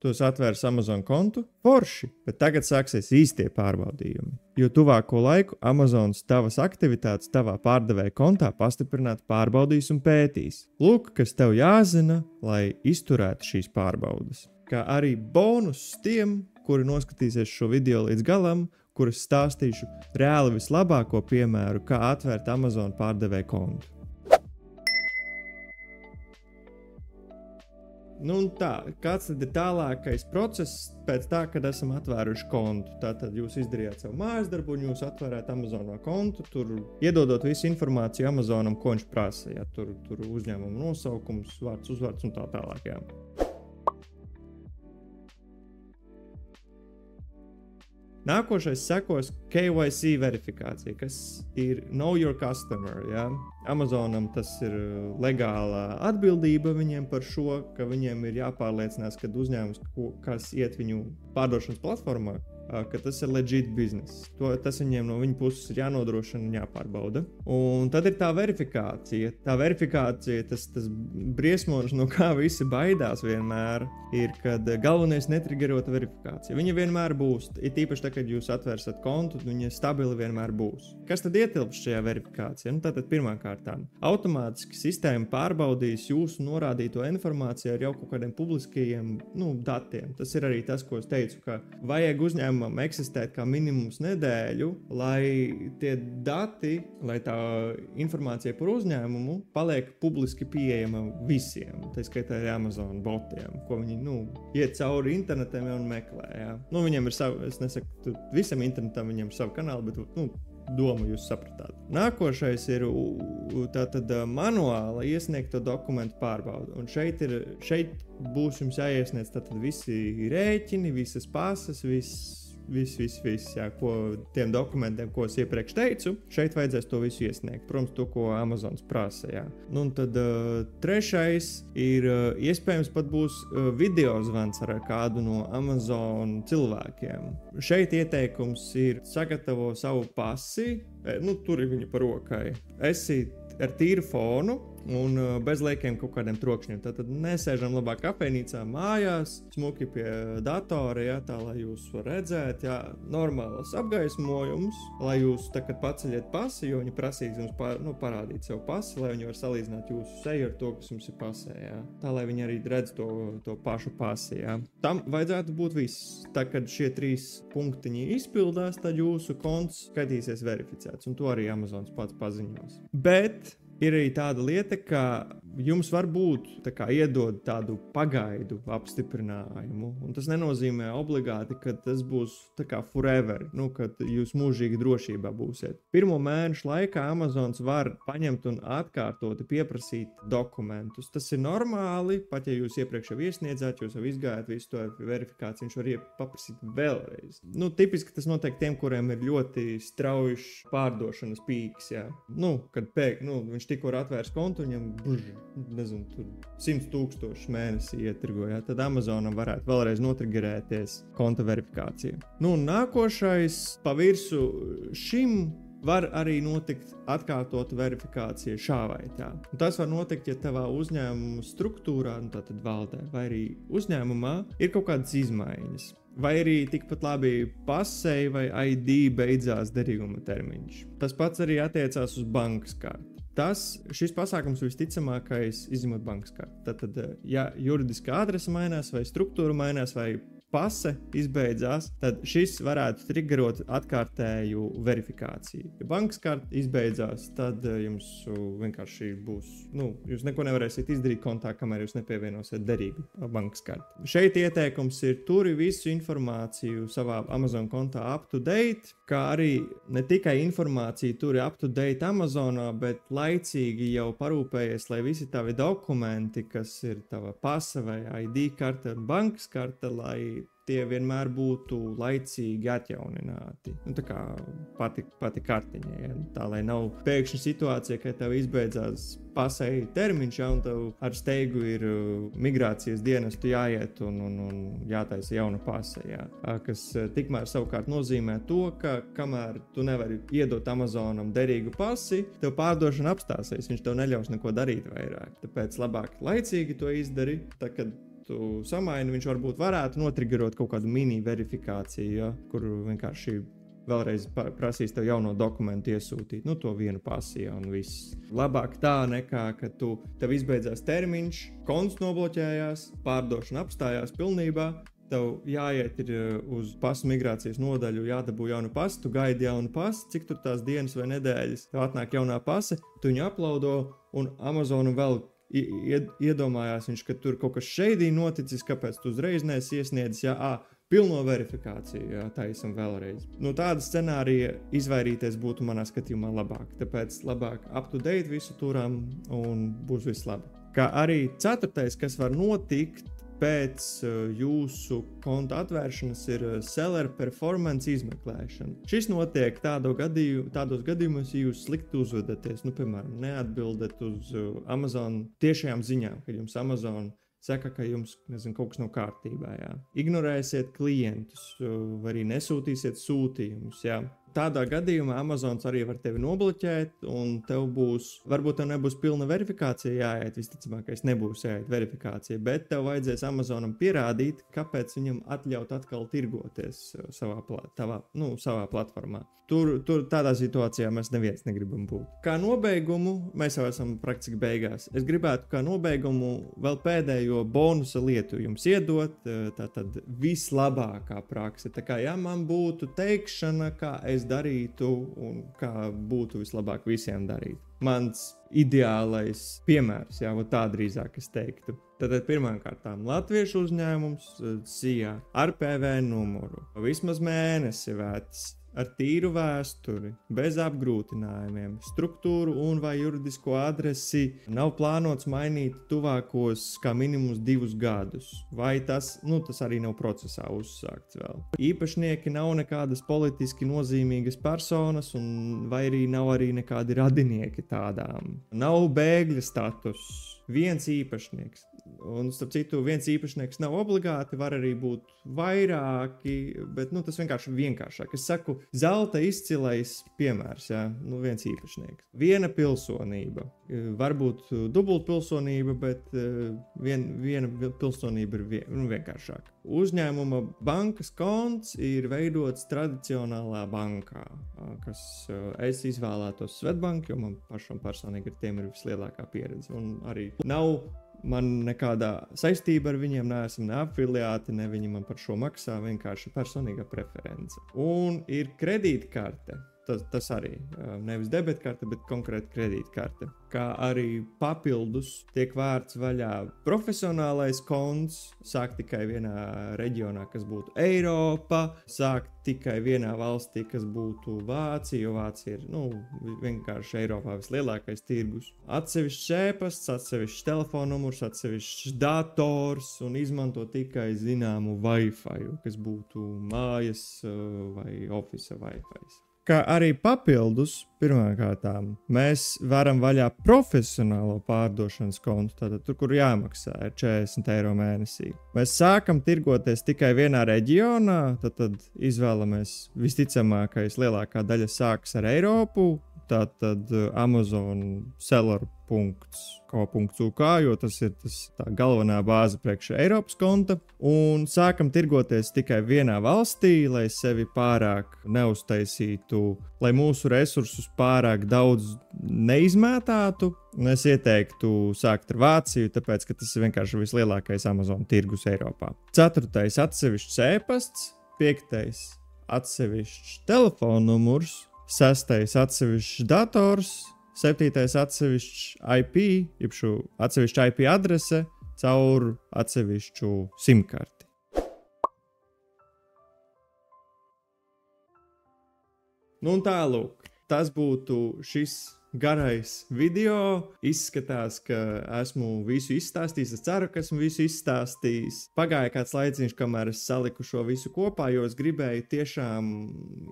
tu esi atvērs Amazon kontu, forši, bet tagad sāksies īstie pārbaudījumi. Jo tuvāko laiku Amazons tavas aktivitātes tavā pārdevēja kontā pastiprināt pārbaudīs un pētīs. Lūk, kas tev jāzina, lai izturētu šīs pārbaudes. Kā arī bonus tiem, kuri noskatīsies šo video līdz galam, kuras stāstīšu reāli vislabāko piemēru, kā atvērt Amazon pārdevēja kontu. Nu un tā, kāds tad ir tālākais process pēc tā, kad esam atvēruši kontu? Tātad jūs izdarījāt savu mājas darbu un jūs atvērāt Amazonā kontu, tur iedodot visu informāciju Amazonam, ko viņš prasa, ja tur uzņēmuma nosaukums, vārds, uzvārds un tā tālāk, jā. Nākošais sekos KYC verifikācija, kas ir Know Your Customer. Ja? Amazonam tas ir legālā atbildība viņiem par šo, ka viņiem ir jāpārliecinās, kad uzņēmums, kas iet viņu pārdošanas platformā, ka tas ir legit business. Tas viņiem no viņa puses ir jānodrošina un jāpārbauda. Un tad ir tā verifikācija. Tā verifikācija, tas briesmonis, no kā visi baidās vienmēr, ir, kad galvenais netrigerota verifikācija. Viņa vienmēr būs. Ir tīpaši tā, kad jūs atvērsat kontu, viņa stabili vienmēr būs. Kas tad ietilpst šajā verifikācijā? Nu, tātad pirmkārtām, automātiski sistēma pārbaudīs jūsu norādīto informāciju ar jau kaut kādiem publiskajiem datiem. Tas ir arī tas, ko es teicu, ka vajag uzņēmumam eksistēt kā minimums nedēļu, lai tie dati, lai tā informācija par uzņēmumu paliek publiski pieejama visiem, tā skaitā arī Amazon botiem, ko viņi, iet cauri internetam un meklē, jā. Viņiem ir savu, es nesaku, visam internetam viņiem ir savu kanālu, bet, domu jūs sapratāt. Nākošais ir tātad manuāla iesniegto dokumentu pārbauda. Un šeit būs jums jāiesniedz tātad visi rēķini, visas pases, jā, tiem dokumentiem, ko es iepriekš teicu, šeit vajadzēs to visu iesniegt. Protams, to, ko Amazons prasa, jā. Un tad trešais ir, iespējams pat būs video zvans ar kādu no Amazon cilvēkiem. Šeit ieteikums ir sagatavo savu pasi, tur ir viņa pa rokai. Esi ar tīru fonu un bez liekiem kaut kādiem trokšņiem. Tātad nesēžam labāk kafejnīcā mājās, smuki pie datora, jā, tā, lai jūs var redzēt, jā, normāls apgaismojums, lai jūs tā, kad paceļiet pasi, jo viņi prasīs jums parādīt savu pasi, lai viņi var salīdzināt jūsu seju ar to, kas jums ir pasē, jā. Tā, lai viņi arī redz to pašu pasi, jā. Tam vajadzētu būt viss. Tā, kad šie 3 punktiņi izpildās, tad jūsu konts skatīsies verificēts, un to arī Amazons pats paziņos. Bet ir arī tāda lieta, ka jums var būt iedod tādu pagaidu apstiprinājumu, un tas nenozīmē obligāti, ka tas būs forever, kad jūs mūžīgi drošībā būsiet. 1 mēnešu laikā Amazons var paņemt un atkārtoti pieprasīt dokumentus. Tas ir normāli, pat ja jūs iepriekš jau iesniedzāt, jūs jau izgājāt visu to verifikāciju, viņš var paprasīt vēlreiz. Tipiski tas notiek tiem, kuriem ir ļoti straujš pārdošanas pīks, jā. Kad viņš tikko ir atvērs kontu, viņam 100,000 mēnesī ietirgo, jā. Tad Amazonam varētu vēlreiz notrigerēties konta verifikācija. Nākošais pa virsu šim var arī notikt atkārtot verifikācija šā vai tā. Un tas var notikt, ja tavā uzņēmuma struktūrā, tātad valdē, vai arī uzņēmumā ir kaut kādas izmaiņas. Vai arī tikpat labi pasei vai ID beidzās derīguma termiņš. Tas pats arī attiecās uz bankas karti. Šis pasākums visticamākais izņemot bankas karti. Tātad, ja juridiskā adrese mainās vai struktūra mainās vai pase izbeidzās, tad šis varētu triggerot atkārtēju verifikāciju. Ja bankas karta izbeidzās, tad jums vienkārši būs, jūs neko nevarēsiet izdarīt kontā, kamēr jūs nepievienosiet derīgu bankas karti. Šeit ieteikums ir turi visu informāciju savā Amazon kontā up to date, kā arī ne tikai informāciju turi up to date Amazonā, bet laicīgi jau parūpējies, lai visi tavi dokumenti, kas ir tava pasa vai ID karta un bankas karta, lai tie vienmēr būtu laicīgi atjaunināti. Tā kā pati kartiņa, ja? Tā, lai nav pēkšņa situācija, ka tev izbeidzās pasēja termiņš, ja, un tev ar steigu ir migrācijas dienestu jāiet un jātaisa jauna pase, ja, kas tikmēr savukārt nozīmē to, ka kamēr tu nevari iedot Amazonam derīgu pasi, tev pārdošana apstāsies, viņš tev neļaus neko darīt vairāk. Tāpēc labāk laicīgi to izdari, tad, kad tu samaini, viņš varbūt varētu notriggerot kaut kādu mini verifikāciju, ja, kur vienkārši vēlreiz prasīs tev jauno dokumentu iesūtīt, nu to vienu pasi, ja, un viss. Labāk tā nekā, ka tev izbeidzās termiņš, konts nobloķējās, pārdošana apstājās pilnībā, tev jāiet uz pasu migrācijas nodaļu, jādabū jaunu pasu, tu gaidi jaunu pasu, cik tur tās dienas vai nedēļas, tev atnāk jaunā pase, tu viņu uploado, un Amazonu vēl iedomājās viņš, ka tur kaut kas šeidī noticis, kāpēc tu uzreiz neesi iesniedzis, pilno verifikāciju, taisam vēlreiz. No tāda scenārija izvairīties būtu manā skatījumā labāk, tāpēc labāk up to date visu turam un būs viss labi. Kā arī 4. kas var notikt pēc jūsu konta atvēršanas ir seller performance izmeklēšana. Šis notiek tādos gadījumos, ja jūs slikti uzvedaties, piemēram, neatbildat uz Amazon tiešajām ziņām, kad jums Amazon saka, ka jums, kaut kas nav kārtībā, Ignorēsiet klientus, vai arī nesūtīsiet sūtījumus, Tādā gadījumā Amazons arī var tevi nobloķēt, un varbūt tev nebūs pilna verifikācija jāiet, visticamākais nebūs jāiet verifikācija, bet tev vajadzēs Amazonam pierādīt, kāpēc viņam atļaut atkal tirgoties savā platformā. Tur tādā situācijā mēs neviens negribam būt. Kā nobeigumu, mēs jau esam praktiski beigās. Es gribētu kā nobeigumu vēl pēdējo bonusa lietu jums iedot, tātad vislabākā prakse. Tā kā, man būtu teikšana, kā es darītu un kā būtu vislabāk visiem darīt. Mans ideālais piemērs, tā drīzāk es teiktu. Tātad pirmkārtām latviešu uzņēmums SIA ar PVN numuru, vismaz mēnesi vecs, ar tīru vēsturi, bez apgrūtinājumiem, struktūru un vai juridisko adresi nav plānots mainīt tuvākos kā minimums 2 gadus. Vai tas arī nav procesā uzsākts vēl. Īpašnieki nav nekādas politiski nozīmīgas personas vai arī nav arī nekādi radinieki tādām. Nav bēgļa status. Viens īpašnieks. Un, starp citu, viens īpašnieks nav obligāti, var arī būt vairāki, bet tas vienkāršāk. Es saku, zelta izcilais piemērs, viens īpašnieks. Viena pilsonība. Varbūt dubultpilsonība, bet viena pilsonība ir vienkāršāk. Uzņēmuma bankas konts ir veidots tradicionālā bankā, kas es izvēlētos Svetbank, jo man pašam personīgi ar tiem ir vislielākā pieredze. Un arī nav man nekādā saistība ar viņiem, neesam ne afiliāti, ne viņi man par šo maksā, vienkārši personīga preference. Un ir kredītkarte. Tas arī nevis debetkarte, bet konkrēti kredītkarte. Kā arī papildus tiek vērts vaļā profesionālais konts, sāk tikai vienā reģionā, kas būtu Eiropa, sāk tikai vienā valstī, kas būtu Vācija, jo Vācija ir vienkārši Eiropā vislielākais tirgus. Atsevišķs ēpasts, atsevišķs telefonnumurs, atsevišķs dators un izmanto tikai zināmu Wi-Fi, kas būtu mājas vai ofisa Wi-Fi. Kā arī papildus, pirmkārtām, mēs varam vaļā profesionālo pārdošanas kontu, tātad tur, kur jāmaksā ir 40 eiro mēnesī. Mēs sākam tirgoties tikai vienā reģionā, tad izvēlamies visticamākais lielākā daļa sāks ar Eiropu, tātad Amazon seller.co.uk, jo tas ir tā galvenā bāze priekš Eiropas konta, un sākam tirgoties tikai vienā valstī, lai sevi pārāk neuztaisītu, lai mūsu resursus pārāk daudz neizmētātu. Es ieteiktu sākt ar Vāciju, tāpēc, ka tas ir vienkārši vislielākais Amazon tirgus Eiropā. 4. atsevišķs ēpasts, 5. atsevišķs telefonnumurs, 6. atsevišķs dators, 7. atsevišķs IP, jeb šo atsevišķu IP adrese caur atsevišķu simkarti. Un tālūk, tas būtu šis garais video. Izskatās, ka esmu visu izstāstījis. Es ceru, ka esmu visu izstāstījis. Pagāja kāds laiciņš, kamēr es saliku šo visu kopā, jo es gribēju tiešām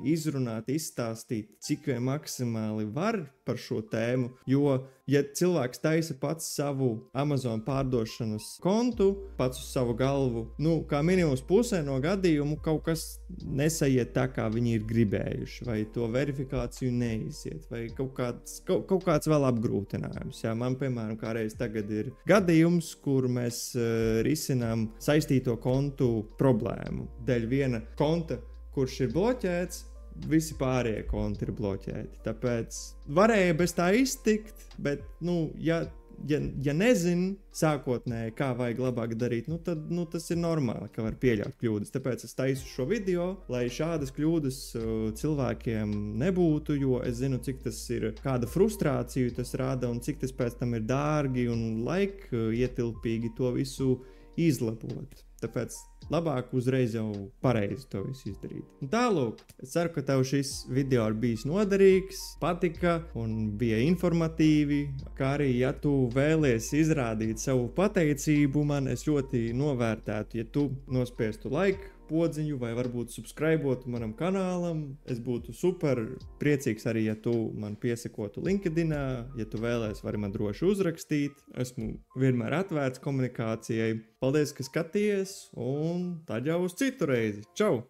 izrunāt, izstāstīt, cik vien maksimāli var par šo tēmu, jo, ja cilvēks taisa pats savu Amazon pārdošanas kontu, pats uz savu galvu, kā minimums pusē no gadījumu kaut kas nesaiet tā, kā viņi ir gribējuši, vai to verifikāciju neiziet, vai kaut kaut kāds vēl apgrūtinājums. Jā, man, piemēram, kādreiz tagad ir gadījums, kur mēs risinām saistīto kontu problēmu. Dēļ viena konta, kurš ir bloķēts, visi pārējie konti ir bloķēti. Tāpēc varēja bez tā iztikt, bet, ja nezinu sākotnēji, kā vajag labāk darīt, tad tas ir normāli, ka var pieļaut kļūdas. Tāpēc es taisu šo video, lai šādas kļūdas cilvēkiem nebūtu, jo es zinu, cik tas ir, kāda frustrāciju tas rada un cik tas pēc tam ir dārgi un laika ietilpīgi to visu izlabot. Tāpēc labāk uzreiz jau pareizi to visu izdarīt. Un tālūk, es ceru, ka tev šis video ir bijis noderīgs, patika un bija informatīvi, kā arī, ja tu vēlies izrādīt savu pateicību man, es ļoti novērtētu, ja tu nospiestu like podziņu vai varbūt subscribotu manam kanālam. Es būtu super priecīgs arī, ja tu man piesakotu LinkedInā, ja tu vēlies, vari man droši uzrakstīt. Esmu vienmēr atvērts komunikācijai. Paldies, ka skaties, un tad jau uz citu reizi. Čau!